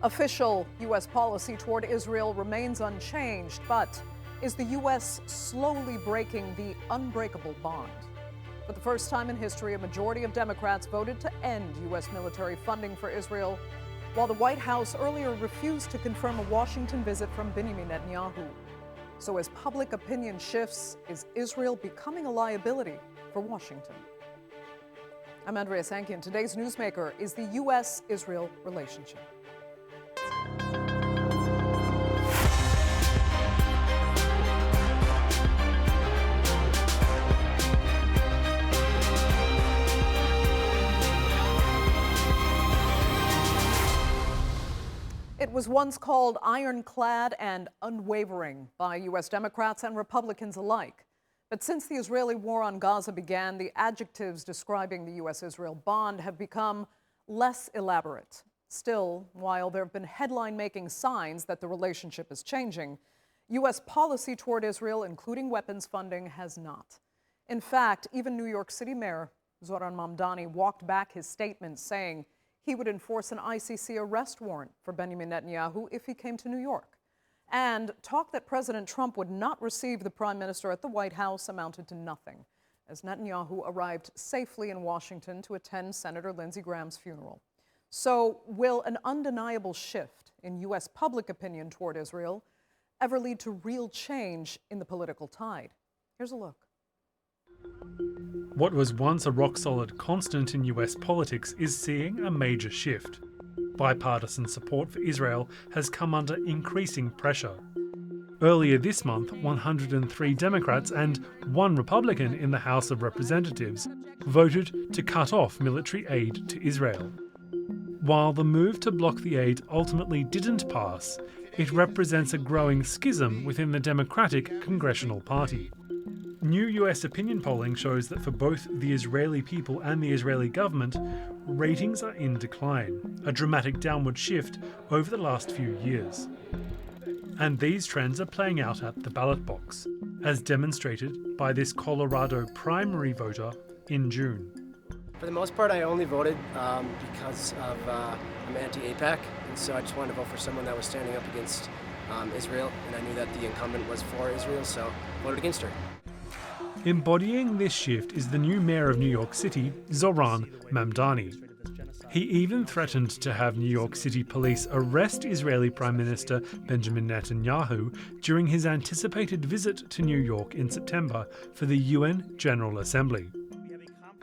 Official U.S. policy toward Israel remains unchanged, but is the U.S. slowly breaking the unbreakable bond? For the first time in history, a majority of Democrats voted to end U.S. military funding for Israel, while the White House earlier refused to confirm a Washington visit from Benjamin Netanyahu. So as public opinion shifts, is Israel becoming a liability for Washington? I'm Andrea Sankian. Today's Newsmaker is the U.S.-Israel relationship. It was once called ironclad and unwavering by U.S. Democrats and Republicans alike. But since the Israeli war on Gaza began, the adjectives describing the U.S.-Israel bond have become less elaborate. Still, while there have been headline-making signs that the relationship is changing, U.S. policy toward Israel, including weapons funding, has not. In fact, even New York City Mayor Zohran Mamdani walked back his statement, saying he would enforce an ICC arrest warrant for Benjamin Netanyahu if he came to New York. And talk that President Trump would not receive the prime minister at the White House amounted to nothing, as Netanyahu arrived safely in Washington to attend Senator Lindsey Graham's funeral. So will an undeniable shift in U.S. public opinion toward Israel ever lead to real change in the political tide? Here's a look. What was once a rock-solid constant in US politics is seeing a major shift. Bipartisan support for Israel has come under increasing pressure. Earlier this month, 103 Democrats and 1 Republican in the House of Representatives voted to cut off military aid to Israel. While the move to block the aid ultimately didn't pass, it represents a growing schism within the Democratic Congressional Party. New US opinion polling shows that for both the Israeli people and the Israeli government, ratings are in decline, a dramatic downward shift over the last few years. And these trends are playing out at the ballot box, as demonstrated by this Colorado primary voter in June. For the most part, I only voted because of I'm anti-AIPAC, and so I just wanted to vote for someone that was standing up against Israel, and I knew that the incumbent was for Israel, so I voted against her. Embodying this shift is the new mayor of New York City, Zohran Mamdani. He even threatened to have New York City police arrest Israeli Prime Minister Benjamin Netanyahu during his anticipated visit to New York in September for the UN General Assembly.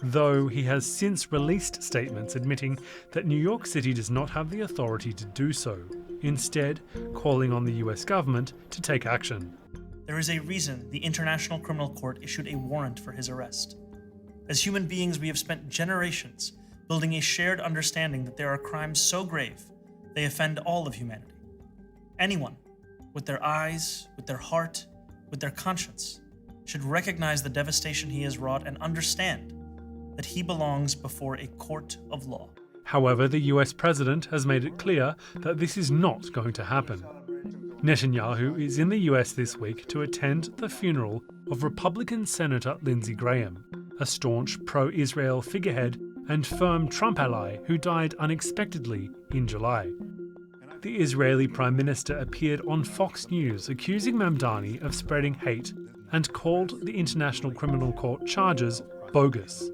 Though he has since released statements admitting that New York City does not have the authority to do so, instead calling on the US government to take action. There is a reason the International Criminal Court issued a warrant for his arrest. As human beings, we have spent generations building a shared understanding that there are crimes so grave they offend all of humanity. Anyone, with their eyes, with their heart, with their conscience, should recognize the devastation he has wrought and understand that he belongs before a court of law. However, the US president has made it clear that this is not going to happen. Netanyahu is in the US this week to attend the funeral of Republican Senator Lindsey Graham, a staunch pro-Israel figurehead and firm Trump ally who died unexpectedly in July. The Israeli Prime Minister appeared on Fox News accusing Mamdani of spreading hate and called the International Criminal Court charges bogus.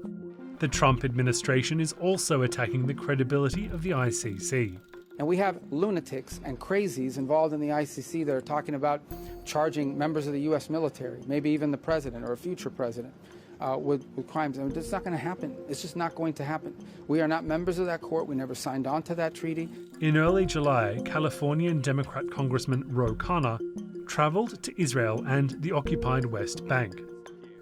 The Trump administration is also attacking the credibility of the ICC. And we have lunatics and crazies involved in the ICC that are talking about charging members of the U.S. military, maybe even the president or a future president, with crimes. I mean, it's not going to happen. It's just not going to happen. We are not members of that court. We never signed on to that treaty. In early July, Californian Democrat Congressman Ro Khanna traveled to Israel and the occupied West Bank.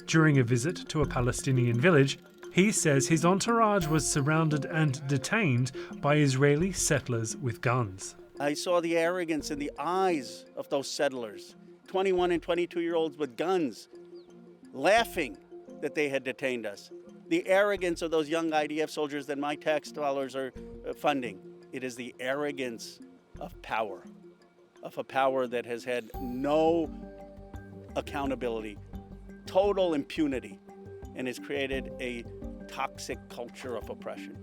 During a visit to a Palestinian village, he says his entourage was surrounded and detained by Israeli settlers with guns. I saw the arrogance in the eyes of those settlers, 21 and 22-year-olds with guns, laughing that they had detained us. The arrogance of those young IDF soldiers that my tax dollars are funding. It is the arrogance of power, of a power that has had no accountability, total impunity, and has created a toxic culture of oppression.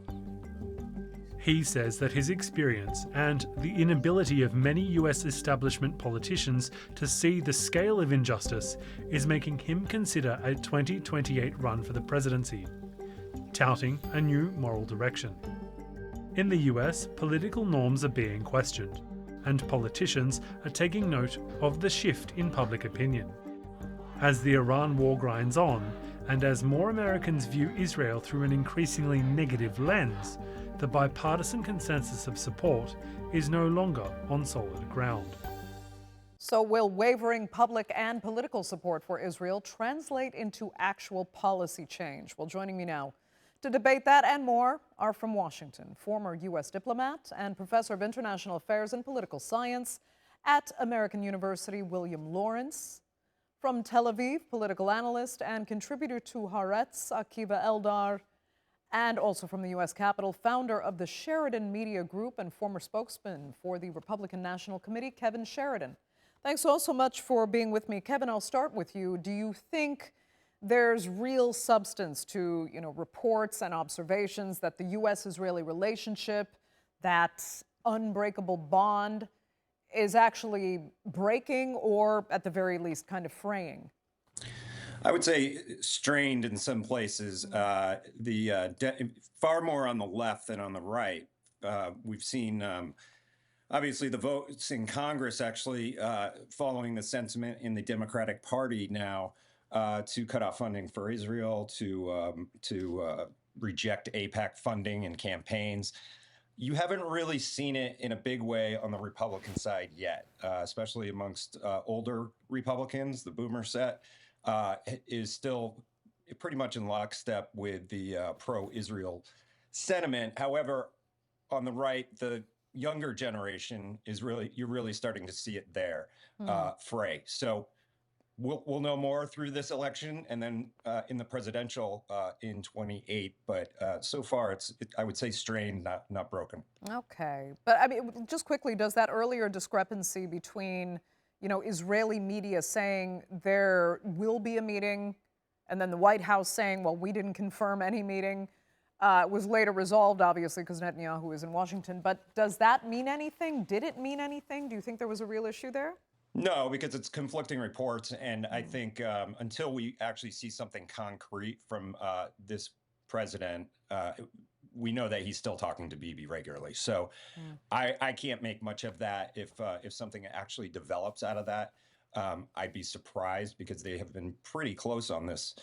He says that his experience and the inability of many US establishment politicians to see the scale of injustice is making him consider a 2028 run for the presidency, touting a new moral direction. In the US, political norms are being questioned, and politicians are taking note of the shift in public opinion. As the Iran war grinds on, and as more Americans view Israel through an increasingly negative lens, the bipartisan consensus of support is no longer on solid ground. So will wavering public and political support for Israel translate into actual policy change? Well, joining me now to debate that and more are from Washington, former U.S. diplomat and professor of international affairs and political science at American University, William Lawrence. From Tel Aviv, political analyst and contributor to Haaretz, Akiva Eldar. And also from the U.S. Capitol, founder of the Sheridan Media Group and former spokesman for the Republican National Committee, Kevin Sheridan. Thanks all so much for being with me. Kevin, I'll start with you. Do you think there's real substance to, reports and observations that the U.S.-Israeli relationship, that unbreakable bond, is actually breaking or, at the very least, kind of fraying? I would say strained in some places. Far more on the left than on the right. We've seen, obviously, the votes in Congress actually following the sentiment in the Democratic Party now to cut off funding for Israel, to reject AIPAC funding and campaigns. You haven't really seen it in a big way on the Republican side yet, especially amongst older Republicans. The boomer set is still pretty much in lockstep with the pro-Israel sentiment. However, on the right, the younger generation you're really starting to see it there fray. So we'll know more through this election and then in the presidential in 28. But so far, I would say strained, not broken. Okay. But I mean, just quickly, does that earlier discrepancy between, Israeli media saying there will be a meeting and then the White House saying, well, we didn't confirm any meeting, was later resolved, obviously, because Netanyahu is in Washington. But does that mean anything? Did it mean anything? Do you think there was a real issue there? No, because it's conflicting reports. And I think until we actually see something concrete from this president, we know that he's still talking to Bibi regularly. So I can't make much of that. If something actually develops out of that, I'd be surprised because they have been pretty close on this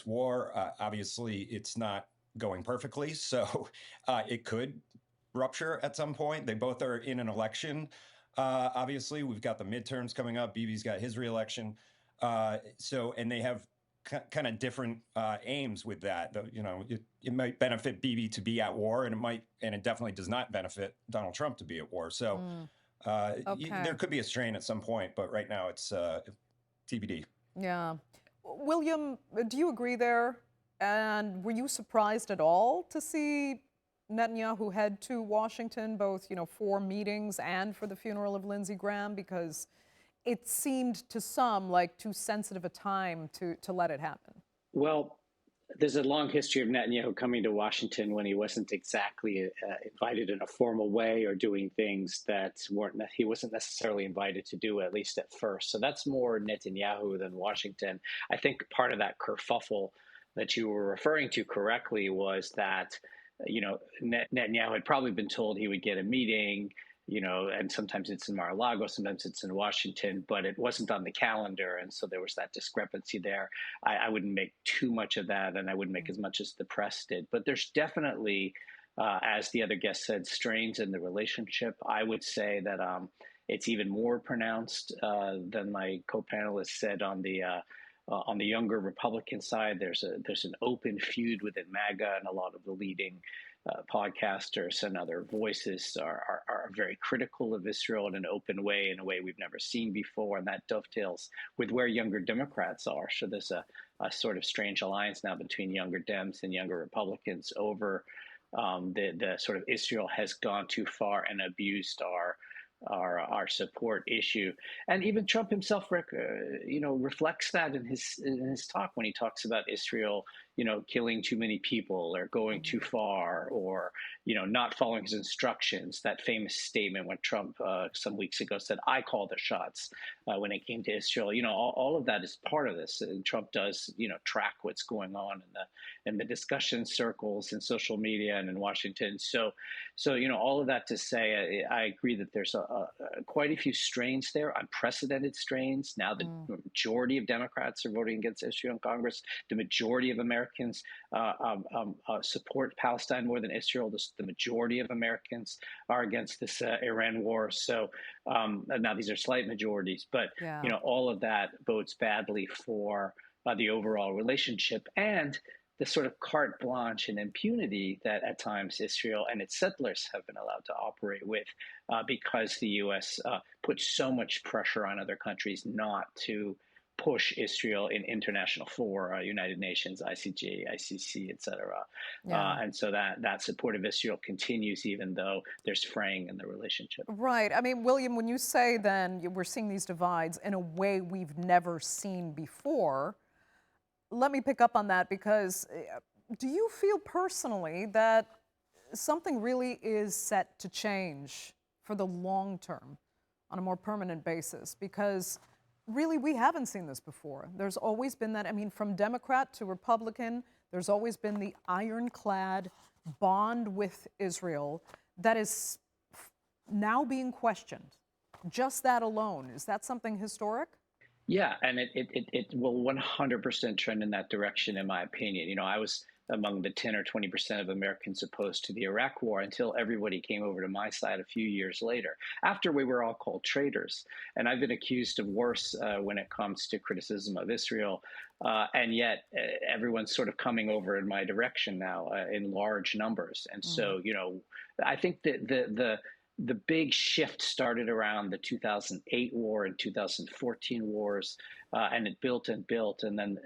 war. Obviously, it's not going perfectly. So it could rupture at some point. They both are in an election. Obviously, we've got the midterms coming up. Bibi's got his reelection. And they have kind of different aims with that. It might benefit Bibi to be at war, and it definitely does not benefit Donald Trump to be at war. So there could be a strain at some point, but right now it's TBD. Yeah. William, do you agree there? And were you surprised at all to see Netanyahu head to Washington, both, for meetings and for the funeral of Lindsey Graham? Because it seemed to some like too sensitive a time to let it happen. Well, there's a long history of Netanyahu coming to Washington when he wasn't exactly invited in a formal way or doing things that he wasn't necessarily invited to do, at least at first. So that's more Netanyahu than Washington. I think part of that kerfuffle that you were referring to correctly was that Netanyahu had probably been told he would get a meeting, and sometimes it's in Mar-a-Lago, sometimes it's in Washington, but it wasn't on the calendar. And so there was that discrepancy there. I wouldn't make too much of that, and I wouldn't make as much as the press did. But there's definitely, as the other guest said, strains in the relationship. I would say that it's even more pronounced than my co-panelist said on the younger Republican side. There's an open feud within MAGA, and a lot of the leading podcasters and other voices are very critical of Israel in an open way, in a way we've never seen before, and that dovetails with where younger Democrats are. So there's a sort of strange alliance now between younger Dems and younger Republicans over the sort of Israel has gone too far and abused our support issue. And even Trump himself, reflects that in his talk when he talks about Israel, killing too many people or going too far or, not following his instructions. That famous statement when Trump some weeks ago said, "I call the shots," when it came to Israel. All of that is part of this. And Trump does, track what's going on in the discussion circles in social media and in Washington. So, all of that to say, I agree that there's quite a few strains there, unprecedented strains. Now the majority of Democrats are voting against Israel in Congress. The majority of Americans support Palestine more than Israel. The majority of Americans are against this Iran war. So now these are slight majorities, but all of that bodes badly for the overall relationship and the sort of carte blanche and impunity that at times Israel and its settlers have been allowed to operate with because the U.S. Puts so much pressure on other countries not to push Israel in international fora, United Nations, ICJ, ICC, et cetera. And so that support of Israel continues even though there's fraying in the relationship. Right. I mean, William, when you say then we're seeing these divides in a way we've never seen before, let me pick up on that because do you feel personally that something really is set to change for the long term on a more permanent basis? Because really, we haven't seen this before. There's always been that, I mean, from Democrat to Republican, there's always been the ironclad bond with Israel that is now being questioned. Just that alone, is that something historic? Yeah, and it will 100% trend in that direction, in my opinion. I was among the 10 or 20% of Americans opposed to the Iraq war until everybody came over to my side a few years later, after we were all called traitors. And I've been accused of worse when it comes to criticism of Israel. And yet everyone's sort of coming over in my direction now in large numbers. And so, I think that the big shift started around the 2008 war and 2014 wars, and it built and built. And then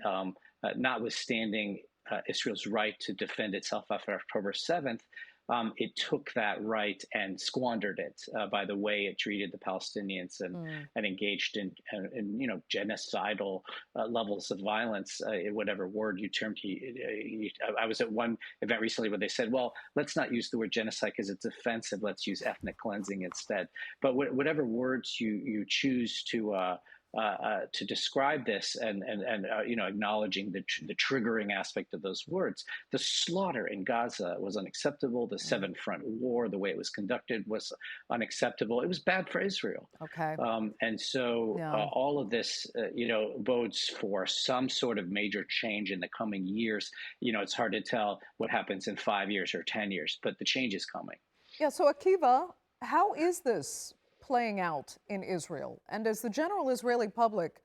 notwithstanding Israel's right to defend itself after October 7th, it took that right and squandered it by the way it treated the Palestinians and engaged in genocidal levels of violence, whatever word you termed. I was at one event recently where they said, well, let's not use the word genocide because it's offensive. Let's use ethnic cleansing instead. But whatever words you choose to describe this and acknowledging the triggering aspect of those words. The slaughter in Gaza was unacceptable. The Seven Front War, the way it was conducted, was unacceptable. It was bad for Israel. Okay. And so all of this, bodes for some sort of major change in the coming years. It's hard to tell what happens in 5 years or 10 years, but the change is coming. Yeah, so Akiva, how is this playing out in Israel? And is the general Israeli public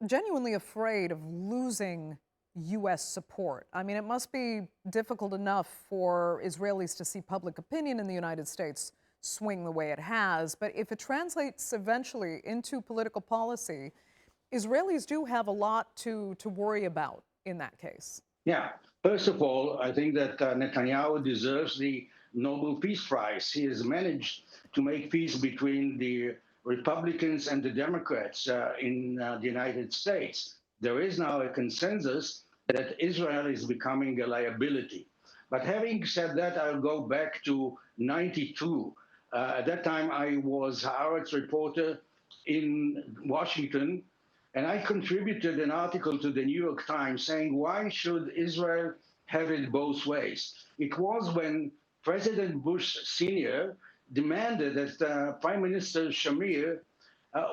genuinely afraid of losing U.S. support? I mean, it must be difficult enough for Israelis to see public opinion in the United States swing the way it has, but if it translates eventually into political policy, Israelis do have a lot to worry about in that case. Yeah. First of all, I think that Netanyahu deserves the Nobel Peace Prize. He has managed to make peace between the Republicans and the Democrats in the United States. There is now a consensus that Israel is becoming a liability. But having said that, I'll go back to '92. At that time, I was Haaretz reporter in Washington, and I contributed an article to the New York Times saying, why should Israel have it both ways? It was when President Bush Sr. demanded that Prime Minister Shamir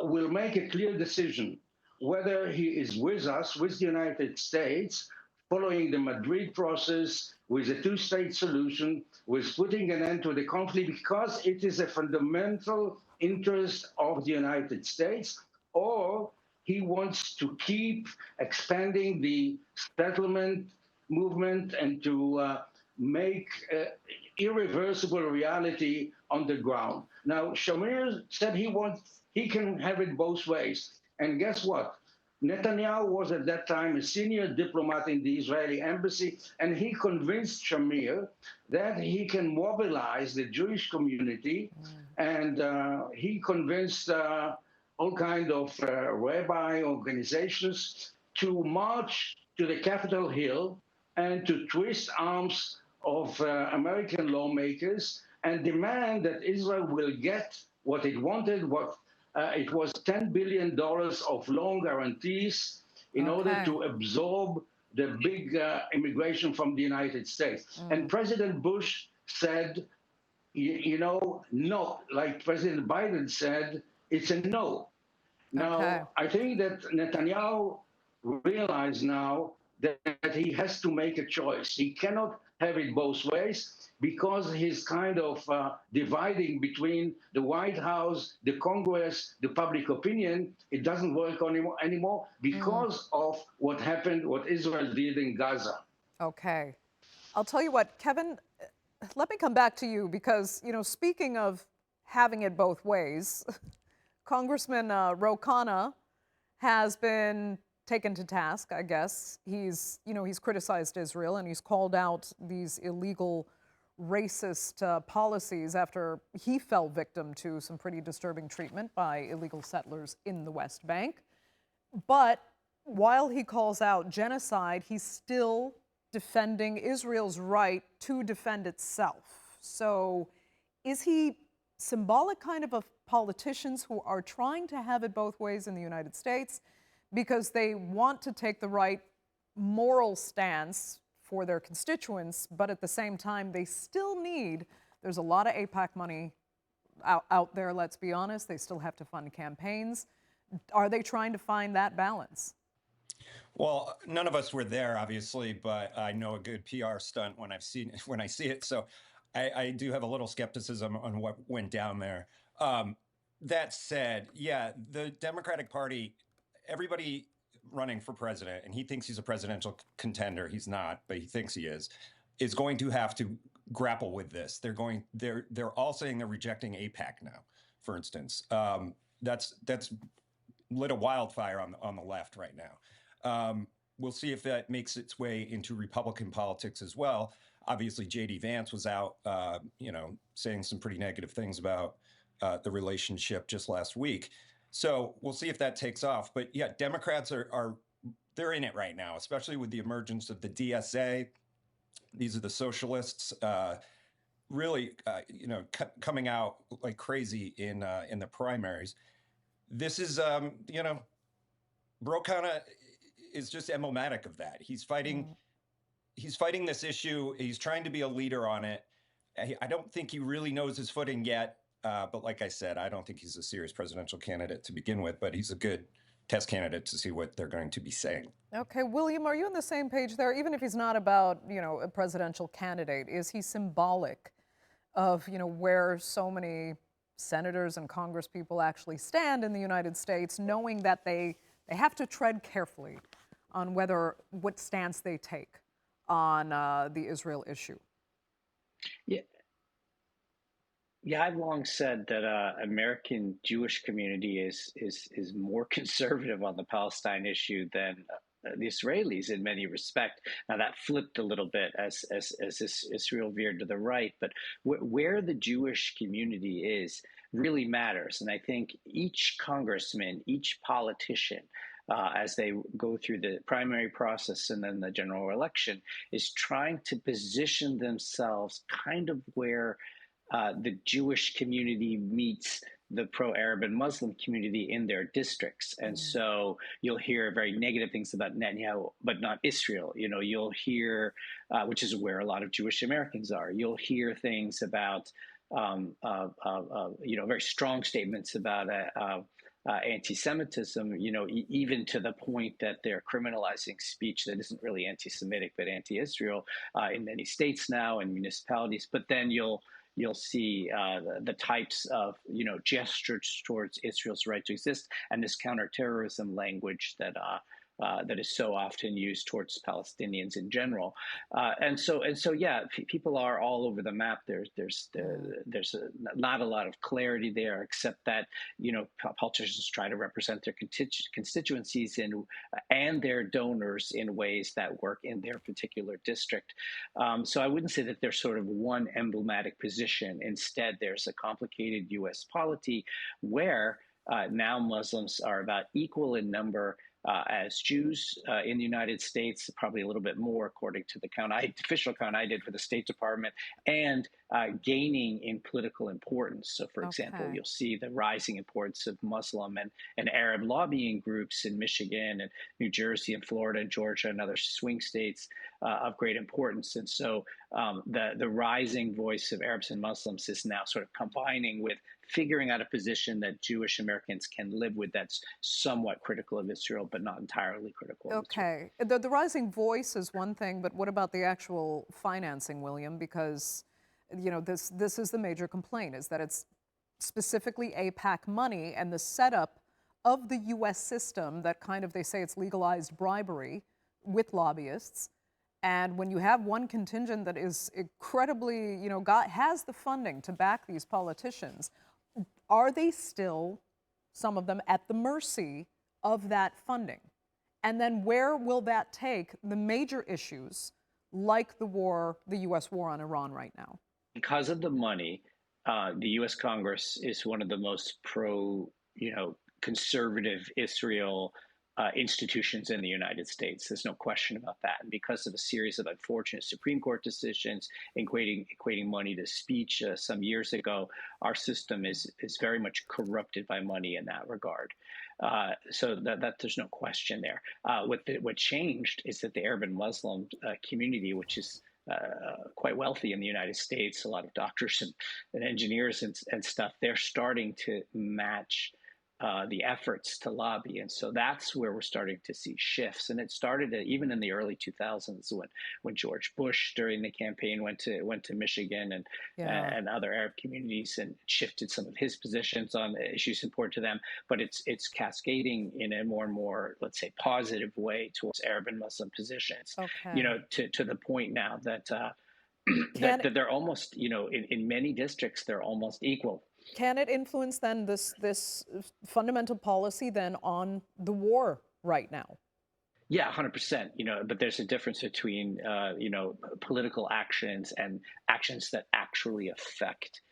will make a clear decision whether he is with us, with the United States, following the Madrid process, with a two-state solution, with putting an end to the conflict, because it is a fundamental interest of the United States, or he wants to keep expanding the settlement movement and to make irreversible reality on the ground. Now, Shamir said he can have it both ways. And guess what? Netanyahu was at that time a senior diplomat in the Israeli embassy, and he convinced Shamir that he can mobilize the Jewish community, and he convinced all kinds of rabbi organizations to march to the Capitol Hill and to twist arms of American lawmakers and demand that Israel will get what it wanted, what it was $10 billion of loan guarantees in order to absorb the big immigration from the United States. And President Bush said, no, like President Biden said, it's a no. Now, I think that Netanyahu realized now that he has to make a choice. He cannot have it both ways because he's kind of dividing between the White House, the Congress, the public opinion. It doesn't work anymore because of what happened, what Israel did in Gaza. Okay. I'll tell you what, Kevin, let me come back to you because, speaking of having it both ways, Congressman Ro Khanna has been taken to task, I guess. He's criticized Israel and he's called out these illegal racist policies after he fell victim to some pretty disturbing treatment by illegal settlers in the West Bank. But while he calls out genocide, he's still defending Israel's right to defend itself. So is he symbolic kind of politicians who are trying to have it both ways in the United States because they want to take the right moral stance for their constituents, but at the same time, they still need, there's a lot of AIPAC money out there, let's be honest. They still have to fund campaigns. Are they trying to find that balance? Well, none of us were there, obviously, but I know a good PR stunt when I see it. So I do have a little skepticism on what went down there. That said, yeah, the Democratic Party, everybody running for president, and he thinks he's a presidential contender. He's not, but he thinks he is going to have to grapple with this. They're all saying they're rejecting AIPAC now, for instance. That's lit a wildfire on the left right now. We'll see if that makes its way into Republican politics as well. Obviously, J.D. Vance was out, saying some pretty negative things about the relationship just last week. So we'll see if that takes off. But yeah, Democrats they're in it right now, especially with the emergence of the DSA. These are the socialists, really, coming out like crazy in the primaries. This is, Ro Khanna is just emblematic of that. He's fighting this issue. He's trying to be a leader on it. I don't think he really knows his footing yet. But like I said, I don't think he's a serious presidential candidate to begin with, but he's a good test candidate to see what they're going to be saying. Okay, William, are you on the same page there? Even if he's not about, a presidential candidate, is he symbolic of, where so many senators and congresspeople actually stand in the United States, knowing that they have to tread carefully on what stance they take on the Israel issue? Yeah, I've long said that American Jewish community is more conservative on the Palestine issue than the Israelis in many respects. Now that flipped a little bit as Israel veered to the right, but where the Jewish community is really matters. And I think each congressman, each politician, as they go through the primary process and then the general election, is trying to position themselves kind of where the Jewish community meets the pro-Arab and Muslim community in their districts. And so you'll hear very negative things about Netanyahu, but not Israel. You'll hear, which is where a lot of Jewish Americans are. You'll hear things about, very strong statements about anti-Semitism, even to the point that they're criminalizing speech that isn't really anti-Semitic, but anti-Israel in many states now and municipalities. But then you'll see the types of, gestures towards Israel's right to exist and this counterterrorism language that is so often used towards Palestinians in general. And so, yeah, people are all over the map. There's not a lot of clarity there, except that, politicians try to represent their constituencies and their donors in ways that work in their particular district. So I wouldn't say that there's sort of one emblematic position. Instead, there's a complicated U.S. polity where now Muslims are about equal in number as Jews in the United States, probably a little bit more according to the official count I did for the State Department, and gaining in political importance. So, for example, you'll see the rising importance of Muslim and Arab lobbying groups in Michigan and New Jersey and Florida and Georgia and other swing states of great importance. And so the rising voice of Arabs and Muslims is now sort of combining with figuring out a position that Jewish Americans can live with that's somewhat critical of Israel, but not entirely critical of Israel. Okay. The rising voice is one thing, but what about the actual financing, William? Because, you know, this is the major complaint, is that it's specifically AIPAC money and the setup of the U.S. system that kind of, they say it's legalized bribery with lobbyists. And when you have one contingent that is incredibly, you know, has the funding to back these politicians, are they still, some of them, at the mercy of that funding? And then where will that take the major issues like the U.S. war on Iran right now? Because of the money, the U.S. Congress is one of the most conservative Israel institutions in the United States. There's no question about that. And because of a series of unfortunate Supreme Court decisions equating money to speech some years ago, our system is very much corrupted by money in that regard. So that there's no question there. What changed is that the Arab and Muslim community, which is quite wealthy in the United States, a lot of doctors and engineers and stuff, they're starting to match the efforts to lobby. And so that's where we're starting to see shifts. And it started even in the early 2000s when George Bush during the campaign went to Michigan and other Arab communities and shifted some of his positions on issues important to them. But it's cascading in a more and more, let's say, positive way towards Arab and Muslim positions. Okay. You know, to the point now that that they're almost, you know, in many districts they're almost equal. Can it influence then this fundamental policy then on the war right now? Yeah, 100%. You know, but there's a difference between political actions and actions that actually affect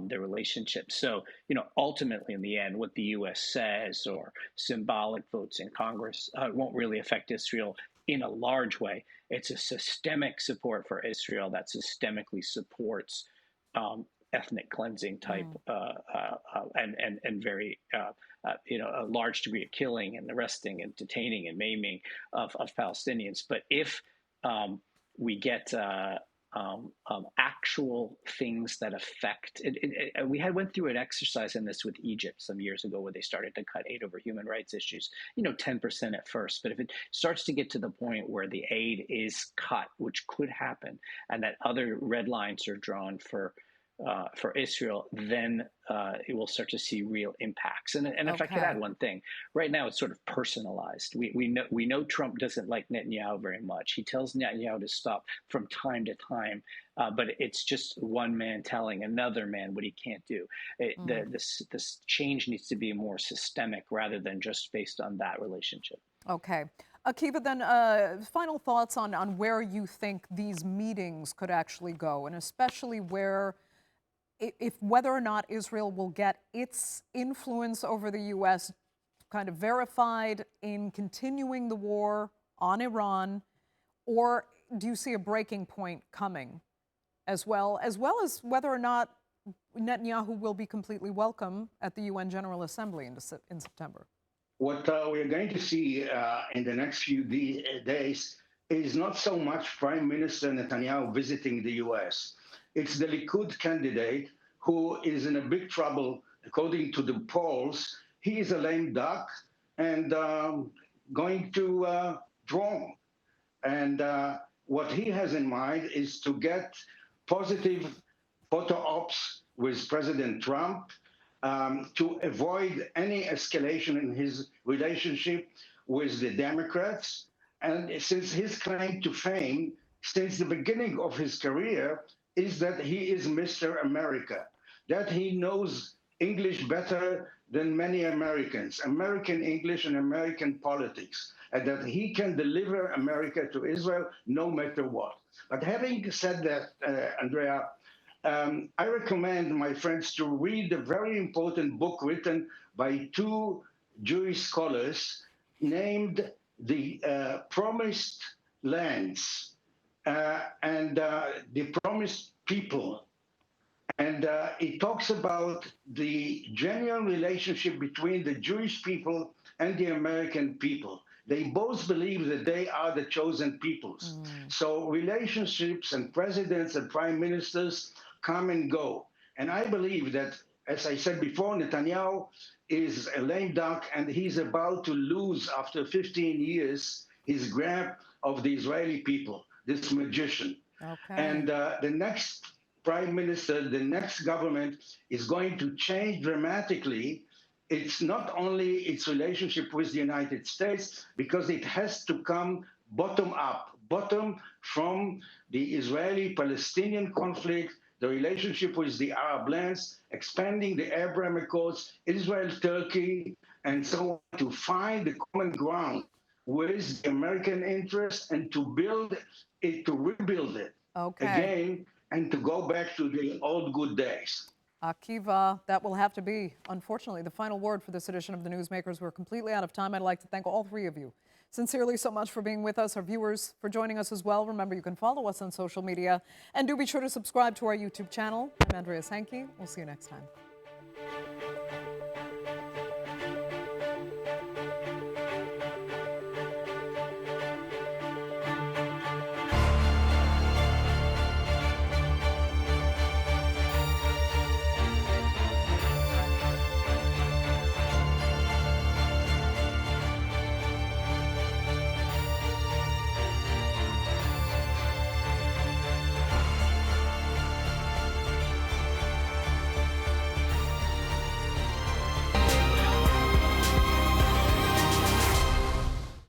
the relationship. So, you know, ultimately in the end, what the U.S. says or symbolic votes in Congress won't really affect Israel in a large way. It's a systemic support for Israel that systemically supports ethnic cleansing type and very a large degree of killing and arresting and detaining and maiming of Palestinians. But if we get actual things that affect it, we went through an exercise in this with Egypt some years ago where they started to cut aid over human rights issues, 10% at first. But if it starts to get to the point where the aid is cut, which could happen, and that other red lines are drawn for Israel, then it will start to see real impacts. And if I could add one thing, right now it's sort of personalized. We know Trump doesn't like Netanyahu very much. He tells Netanyahu to stop from time to time, but it's just one man telling another man what he can't do. This change needs to be more systemic rather than just based on that relationship. Okay. Akiva, then final thoughts on where you think these meetings could actually go, and especially whether or not Israel will get its influence over the U.S. kind of verified in continuing the war on Iran, or do you see a breaking point coming, as well as whether or not Netanyahu will be completely welcome at the UN General Assembly in September? What we're going to see in the next few days is not so much Prime Minister Netanyahu visiting the U.S. It's the Likud candidate who is in a big trouble, according to the polls. He is a lame duck and going to draw. And what he has in mind is to get positive photo ops with President Trump to avoid any escalation in his relationship with the Democrats. And since his claim to fame, since the beginning of his career, is that he is Mr. America, that he knows English better than many Americans, American English and American politics, and that he can deliver America to Israel no matter what. But having said that, Andrea, I recommend my friends to read a very important book written by two Jewish scholars, named the promised lands and the promised people. And it talks about the genuine relationship between the Jewish people and the American people. They both believe that they are the chosen peoples. So relationships and presidents and prime ministers come and go. And I believe that, as I said before, Netanyahu is a lame duck, and he's about to lose, after 15 years, his grab of the Israeli people, this magician. Okay. And the next prime minister, the next government is going to change dramatically. It's not only its relationship with the United States, because it has to come bottom up, bottom from the Israeli-Palestinian conflict, the relationship with the Arab lands, expanding the Abraham Accords, Israel, Turkey, and so on, to find the common ground with the American interest and to build it, to rebuild it again, and to go back to the old good days. Akiva, that will have to be, unfortunately, the final word for this edition of the Newsmakers. We're completely out of time. I'd like to thank all three of you sincerely so much for being with us, our viewers for joining us as well. Remember, you can follow us on social media, and do be sure to subscribe to our YouTube channel. I'm Andrea Sankey. We'll see you next time.